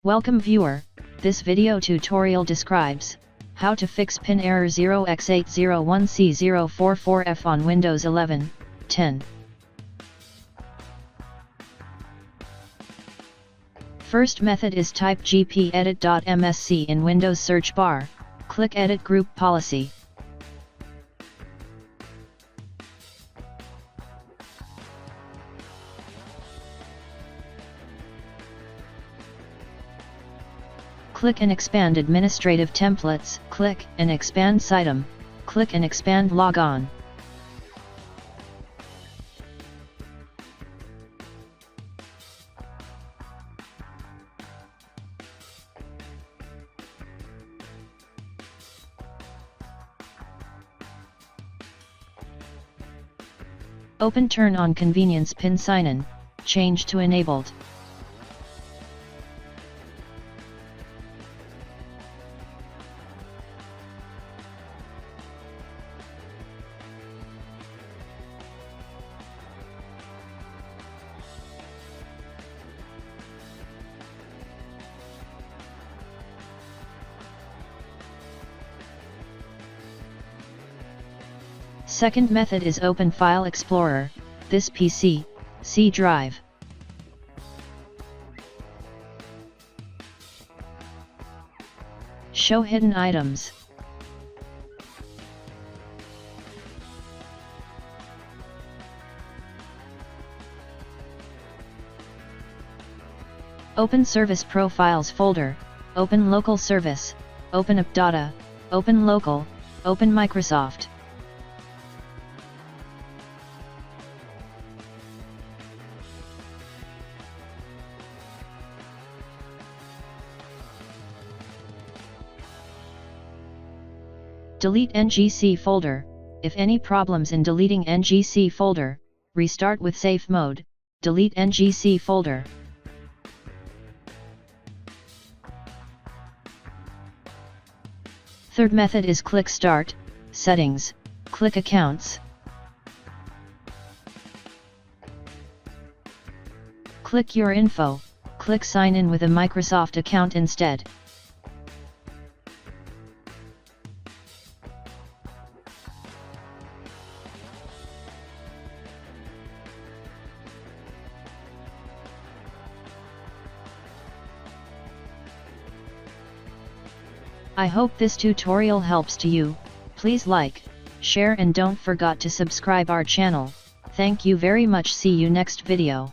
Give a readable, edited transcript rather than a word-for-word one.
Welcome viewer, this video tutorial describes how to fix pin error 0x801c044f on Windows 11, 10. First method is type gpedit.msc in Windows search bar, click Edit Group Policy. Click and expand Administrative Templates, click and expand Sitem, click and expand Logon. Open Turn on Convenience Pin Sign-in, change to Enabled. Second method is Open File Explorer, this PC, C drive. Show hidden items. Open Service Profiles folder, open Local Service, open AppData, open Local, open Microsoft. Delete NGC folder. If any problems in deleting NGC folder, restart with safe mode, delete NGC folder. Third method is click Start, Settings, click Accounts. Click Your Info, click Sign in with a Microsoft account instead. I hope this tutorial helps to you. Please like, share and don't forget to subscribe our channel. Thank you very much. See you next video.